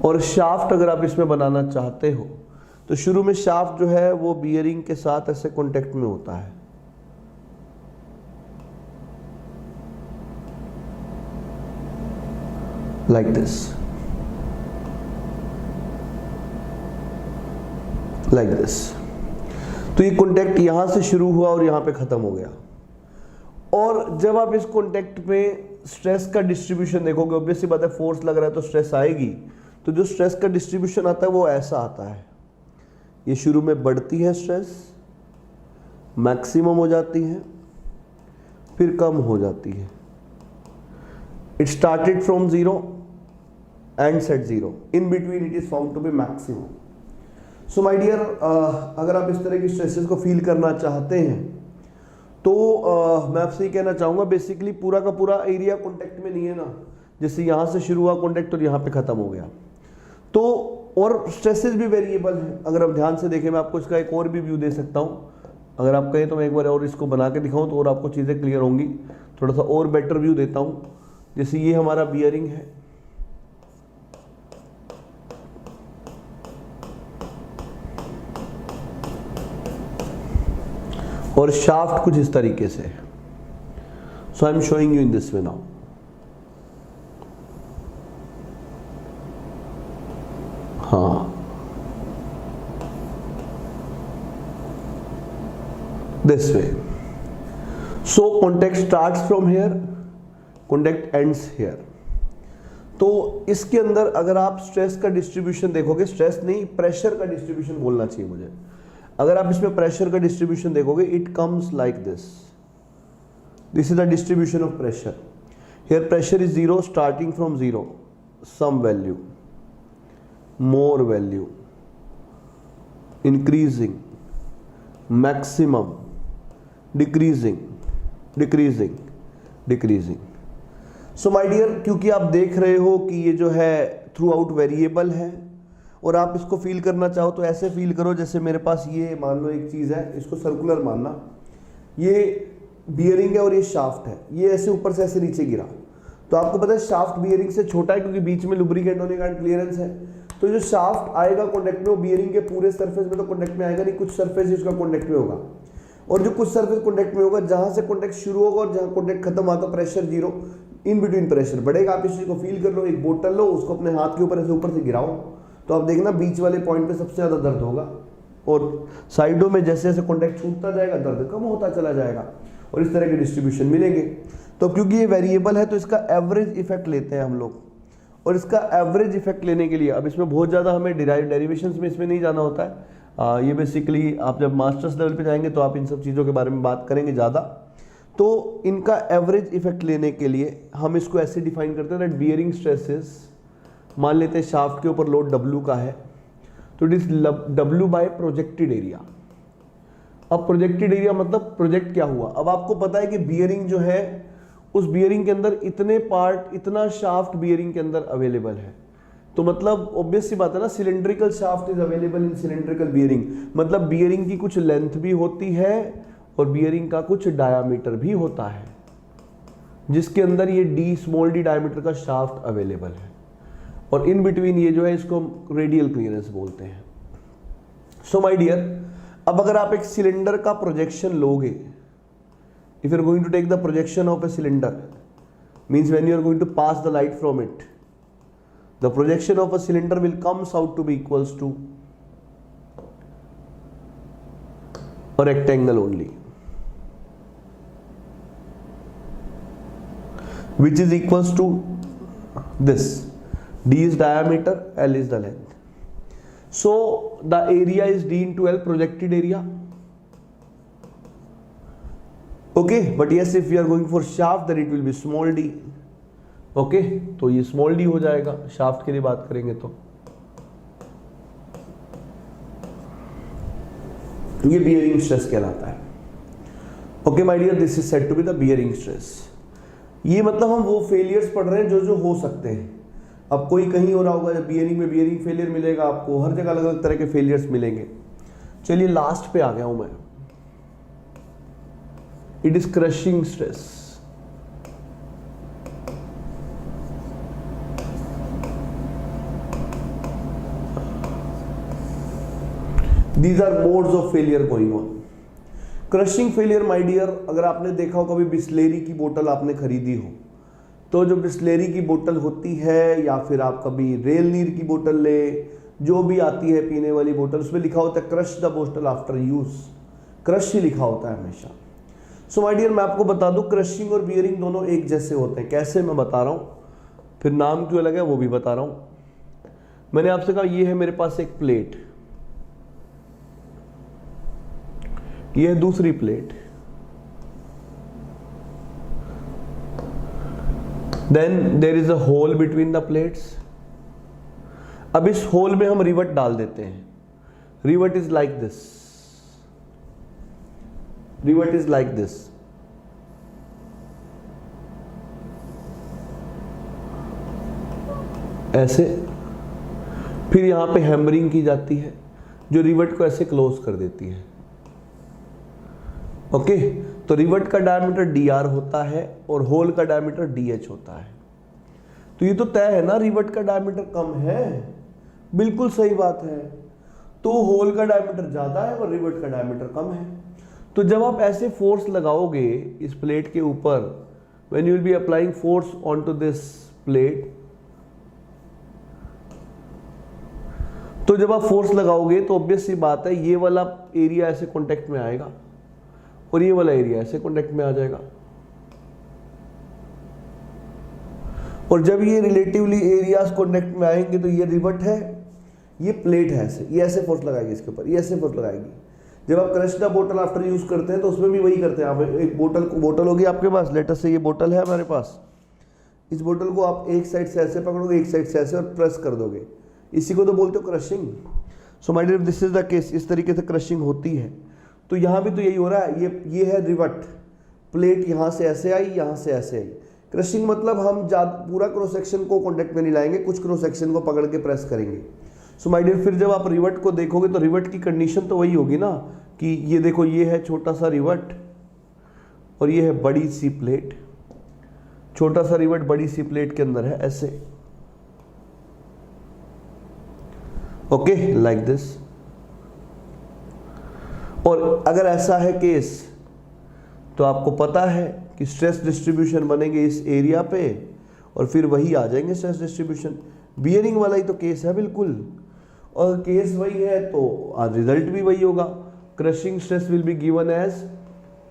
Speaker 1: और शाफ्ट अगर आप इसमें बनाना चाहते हो तो शुरू में शाफ्ट जो है वो बियरिंग के साथ ऐसे कांटेक्ट में होता है, लाइक दिस, लाइक दिस। तो ये कांटेक्ट यहां से शुरू हुआ और यहां पे खत्म हो गया। और जब आप इस कांटेक्ट पे स्ट्रेस का डिस्ट्रीब्यूशन देखोगे, ऑब्वियसली बात है फोर्स लग रहा है तो स्ट्रेस आएगी। तो जो स्ट्रेस का डिस्ट्रीब्यूशन आता है वो ऐसा आता है, ये शुरू में बढ़ती है स्ट्रेस, मैक्सिमम हो जाती है, फिर कम हो जाती है। It started from 0 and set 0, in between it is found to be maximum. So my dear, अगर आप इस तरह की स्ट्रेसेस को फील करना चाहते हैं तो मैं आपसे ये कहना चाहूँगा, बेसिकली पूरा का पूरा एरिया कॉन्टेक्ट में नहीं है ना, जैसे यहाँ से शुरू हुआ कॉन्टेक्ट और यहाँ पे ख़त्म हो गया। तो और स्ट्रेसेस भी वेरिएबल हैं, अगर आप ध्यान से देखें, मैं आपको इसका एक और भी व्यू दे सकता हूँ। अगर आप कहें तो मैं एक बार और इसको बना के दिखाऊँ तो और आपको चीज़ें क्लियर होंगी। थोड़ा सा और बेटर व्यू देता हूँ। जैसे ये हमारा बियरिंग है, और शाफ्ट कुछ इस तरीके से। So I am showing you in this way now. हाँ, this way. So contact starts from here, contact ends here. तो इसके अंदर अगर आप स्ट्रेस का डिस्ट्रीब्यूशन देखोगे, स्ट्रेस नहीं प्रेशर का डिस्ट्रीब्यूशन बोलना चाहिए मुझे, अगर आप इसमें प्रेशर का डिस्ट्रीब्यूशन देखोगे it comes like this is the distribution of pressure. Here pressure is 0 starting from 0 some value, more value, increasing, maximum, decreasing, decreasing, decreasing. So my dear, क्योंकि आप देख रहे हो कि ये जो है थ्रू आउट वेरिएबल है और आप इसको फील करना चाहो तो ऐसे फील करो जैसे मेरे पास ये मान लो एक चीज़ है, इसको सर्कुलर मानना, ये बियरिंग है और ये शाफ्ट है, ये ऐसे ऊपर से ऐसे नीचे गिरा, तो आपको पता है शाफ्ट बियरिंग से छोटा है क्योंकि बीच में लुब्रिकेंट होने का क्लियरेंस है, तो जो शाफ्ट आएगा कॉन्टेक्ट में वो बियरिंग के पूरे सरफेस में तो कॉन्टेक्ट में आएगा नहीं, कुछ सरफेस ही उसका कॉन्टेक्ट में होगा, और जो कुछ सरफेस कॉन्टेक्ट में होगा जहां से कॉन्टेक्ट शुरू होगा और जहां कॉन्टेक्ट खत्म होगा प्रेशर 0, इन बिटवीन प्रेशर बढ़ेगा. आप इस चीज को फील कर लो, एक बोतल लो, उसको अपने हाथ के ऊपर ऐसे ऊपर से गिराओ तो आप देखना बीच वाले पॉइंट पे सबसे ज्यादा दर्द होगा और साइडों में जैसे जैसे कॉन्टेक्ट छूटता जाएगा दर्द कम होता चला जाएगा और इस तरह के डिस्ट्रीब्यूशन मिलेंगे. तो क्योंकि ये वेरिएबल है तो इसका एवरेज इफेक्ट लेते हैं हम लोग, और इसका एवरेज इफेक्ट लेने के लिए अब इसमें बहुत ज़्यादा हमें डेरिवेशंस में इसमें नहीं जाना होता है. ये बेसिकली आप जब मास्टर्स लेवल पे जाएंगे तो आप इन सब चीज़ों के बारे में बात करेंगे ज़्यादा. तो इनका एवरेज इफेक्ट लेने के लिए हम इसको ऐसे डिफाइन करते हैं दैट बियरिंग स्ट्रेसेस, मान लेते हैं शाफ्ट के ऊपर लोड W का है तो it is W by projected area. अब प्रोजेक्टेड एरिया मतलब प्रोजेक्ट क्या हुआ, अब आपको पता है कि बियरिंग जो है उस बियरिंग के अंदर इतने पार्ट, इतना शाफ्ट बियरिंग के अंदर अवेलेबल है, तो मतलब ऑब्वियस सी बात है ना, cylindrical shaft is available in cylindrical bearing, मतलब बियरिंग की कुछ लेंथ भी होती है और बियरिंग का कुछ डायामीटर भी होता है जिसके अंदर ये स्मॉल डी डायामीटर का शाफ्ट अवेलेबल है, और इन बिटवीन ये जो है इसको रेडियल क्लियरेंस बोलते हैं. सो माय डियर, अब अगर आप एक सिलेंडर का प्रोजेक्शन लोगे, if you are going to take the projection of a cylinder, means when you are going to pass the light from it, the projection of a cylinder will comes out to be equals to a rectangle only, which is equals to this, d is diameter, l is the length. So the area is d into l, projected area. Okay, but yes, if we are going for shaft then it will be small d. Okay, तो ये small d हो जाएगा shaft के लिए बात करेंगे तो ये बियरिंग स्ट्रेस कहलाता है. Okay my dear, this is said to be the bearing stress. ये मतलब हम वो फेलियर्स पढ़ रहे हैं जो हो सकते हैं. अब कोई कहीं हो रहा होगा जब बियरिंग में बियरिंग फेलियर मिलेगा आपको, हर जगह अलग अलग तरह के फेलियर्स मिलेंगे. चलिए लास्ट पे आ गया हूं मैं, it is crushing stress. These are modes of failure going on. Crushing failure my dear, अगर आपने देखा हो कभी बिस्लेरी की बोतल आपने खरीदी हो, तो जो बिस्लेरी की बोतल होती है या फिर आप कभी रेल नीर की बोतल ले, जो भी आती है पीने वाली बोतल, उसमें लिखा होता है क्रश द बोतल आफ्टर यूज, क्रश ही लिखा होता है हमेशा. सो माय डियर, मैं आपको बता दूं क्रशिंग और बियरिंग दोनों एक जैसे होते हैं. कैसे मैं बता रहा हूं, फिर नाम क्यों अलग है वो भी बता रहा हूं. मैंने आपसे कहा ये है मेरे पास एक प्लेट, ये है दूसरी plate, then there is a hole between the plates. अब इस होल में हम रिवट डाल देते हैं. Rivet is like this, rivet is like this. ऐसे फिर यहां पे हैमरिंग की जाती है जो रिवट को ऐसे क्लोज कर देती है. ओके, तो रिवट का डायमीटर dr होता है और होल का डायमीटर dh होता है. तो ये तो तय है ना, रिवट का डायमीटर कम है, बिल्कुल सही बात है. तो होल का डायमीटर ज्यादा है और रिवट का डायमीटर कम है. तो जब आप ऐसे फोर्स लगाओगे इस प्लेट के ऊपर, when you will be applying force on to this plate, तो जब आप फोर्स लगाओगे तो ऑब्वियस सी बात है ये वाला एरिया ऐसे कांटेक्ट में आएगा और ये वाला एरिया ऐसे कांटेक्ट में आ जाएगा. और जब ये रिलेटिवली एरियाज कॉन्टेक्ट में आएंगे तो ये रिवट है, ये प्लेट है, ऐसे ये ऐसे फोर्स लगाएगी इसके ऊपर, ये ऐसे फोर्स लगाएगी। जब आप क्रश द बोतल आफ्टर यूज करते हैं तो उसमें भी वही करते हैं। आप एक बोतल होगी आपके पास, लेटर से ये बोतल है हमारे पास, इस बोतल को आप एक साइड से ऐसे पकड़ोगे, एक साइड से ऐसे और प्रेस कर दोगे, इसी को तो बोलते हो crushing. So my dear this is the case, इस तरीके से क्रशिंग होती है। तो यहाँ भी तो यही हो रहा है, ये है रिवट, प्लेट यहाँ से ऐसे आई, यहाँ से ऐसे आई। क्रशिंग मतलब हम पूरा क्रॉस सेक्शन को कॉन्टेक्ट में नहीं लाएंगे, कुछ क्रॉस सेक्शन को पकड़ के प्रेस करेंगे। सो माय डियर फिर जब आप रिवट को देखोगे तो रिवट की कंडीशन तो वही होगी ना कि ये देखो, ये है छोटा सा रिवट और ये है बड़ी सी प्लेट। छोटा सा रिवट बड़ी सी प्लेट के अंदर है ऐसे, ओके, लाइक दिस। और अगर ऐसा है केस तो आपको पता है कि स्ट्रेस डिस्ट्रीब्यूशन बनेंगे इस एरिया पे और फिर वही आ जाएंगे स्ट्रेस डिस्ट्रीब्यूशन। बियरिंग वाला ही तो केस है बिल्कुल, और केस वही है तो रिजल्ट भी वही होगा। Crushing stress will be given as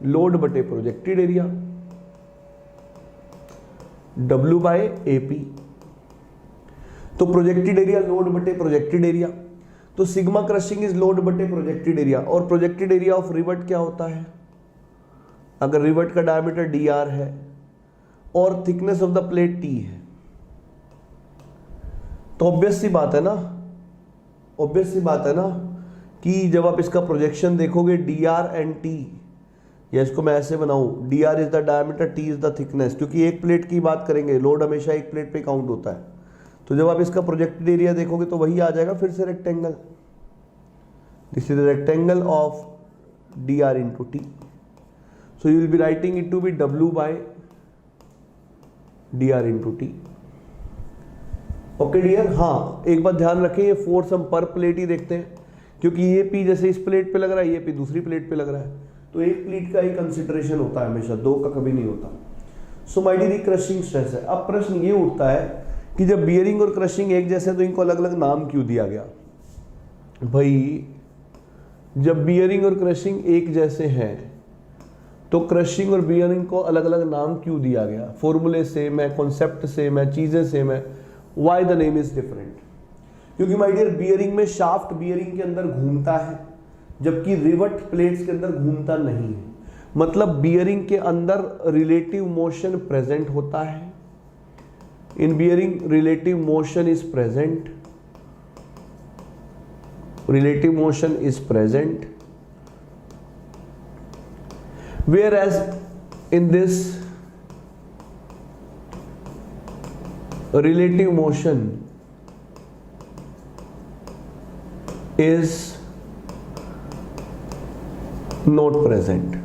Speaker 1: load बटे projected area, W by AP। तो प्रोजेक्टेड एरिया लोड बटे प्रोजेक्टेड एरिया, तो सिग्मा क्रशिंग इज लोड बटे प्रोजेक्टेड एरिया। और प्रोजेक्टेड एरिया ऑफ रिवट क्या होता है? अगर रिवट का डायमीटर dr है और thickness of the plate t है तो ऑब्वियस सी बात है ना कि जब आप इसका प्रोजेक्शन देखोगे dr एंड t, या इसको मैं ऐसे बनाऊं, dr is the diameter, t is the thickness, क्योंकि एक प्लेट की बात करेंगे, लोड हमेशा एक प्लेट पे काउंट होता है। तो जब आप इसका प्रोजेक्टेड एरिया देखोगे तो वही आ जाएगा फिर से rectangle. This is rectangle of dr into t। So you will be writing it to be W by dr into t। Okay dear, हाँ एक बात ध्यान रखें, ये फोर्स हम पर प्लेट ही देखते हैं, क्योंकि ये P जैसे इस प्लेट पे लग रहा है, ये P दूसरी प्लेट पे लग रहा है, तो एक प्लेट का ही कंसिडरेशन होता है हमेशा, दो का कभी नहीं होता। So my dear, crushing stress है। अब प्रश्न ये उठता है कि जब बियरिंग और क्रशिंग एक जैसे तो इनको अलग अलग नाम क्यों दिया गया? भाई जब बियरिंग और क्रशिंग एक जैसे हैं तो क्रशिंग और बियरिंग को अलग अलग नाम क्यों दिया गया? फॉर्मूले से मैं, कॉन्सेप्ट से मैं, चीजें से मैं, why the name is different? क्योंकि माय डियर बियरिंग में शाफ्ट बियरिंग के अंदर घूमता है, जबकि रिवट प्लेट्स के अंदर घूमता नहीं है। मतलब बियरिंग के अंदर रिलेटिव मोशन प्रेजेंट होता है। In bearing relative motion is present, relative motion is present, whereas in this relative motion is not present.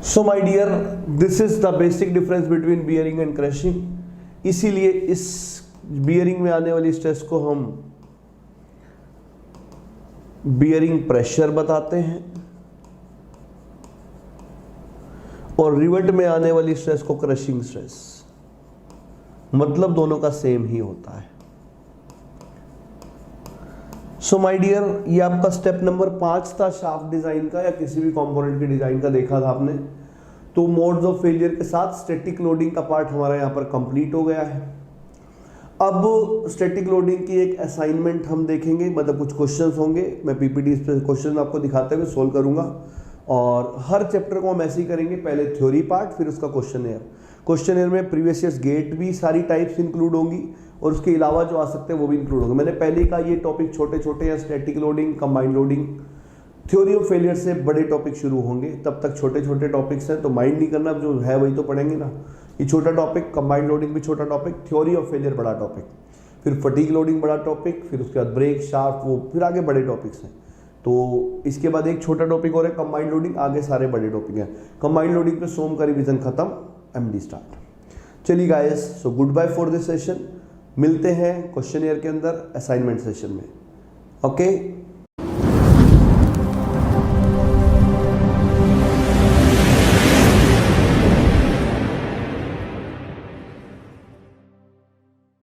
Speaker 1: So my dear, this is the basic difference between bearing and crushing। इसीलिए इस bearing में आने वाली stress को हम bearing pressure बताते हैं और रिवट में आने वाली स्ट्रेस को क्रशिंग स्ट्रेस। मतलब दोनों का सेम ही होता है। सो माय डियर, ये आपका स्टेप नंबर 5 था शाफ्ट डिजाइन का, या किसी भी कंपोनेंट के डिजाइन का देखा था आपने। तो मोड्स ऑफ फेलियर के साथ स्टैटिक लोडिंग का पार्ट हमारा यहाँ पर कंप्लीट हो गया है। अब स्टैटिक लोडिंग की एक असाइनमेंट हम देखेंगे, मतलब कुछ क्वेश्चंस होंगे, मैं पीपीटी पे क्वेश्चन आपको दिखाते हुए सोल्व करूंगा। और हर चैप्टर को हम ऐसे ही करेंगे, पहले थ्योरी पार्ट फिर उसका क्वेश्चन एयर में प्रीवियस ईयर्स गेट भी सारी टाइप्स इंक्लूड होंगी और उसके अलावा जो आ सकते हैं वो भी इंक्लूड होंगे। मैंने पहले कहा ये टॉपिक छोटे छोटे हैं, static loading, combined loading, theory of failure से बड़े टॉपिक शुरू होंगे, तब तक छोटे छोटे टॉपिक्स हैं, तो माइंड नहीं करना, जो है वही तो पढ़ेंगे ना। ये छोटा टॉपिक, कंबाइंड लोडिंग भी छोटा टॉपिक, थ्योरी ऑफ फेलियर बड़ा टॉपिक, फिर फटीग लोडिंग बड़ा टॉपिक, फिर उसके बाद ब्रेक, शाफ्ट, वो फिर आगे बड़े टॉपिक्स हैं। तो इसके बाद एक छोटा टॉपिक और है कंबाइंड लोडिंग, आगे सारे बड़े टॉपिक हैं। कंबाइंड लोडिंग पे सोम का रिवीजन खत्म, एमडी स्टार्ट। चलिए guys, so good bye for this session. मिलते हैं क्वेश्चन ईयर के अंदर असाइनमेंट सेशन में। ओके।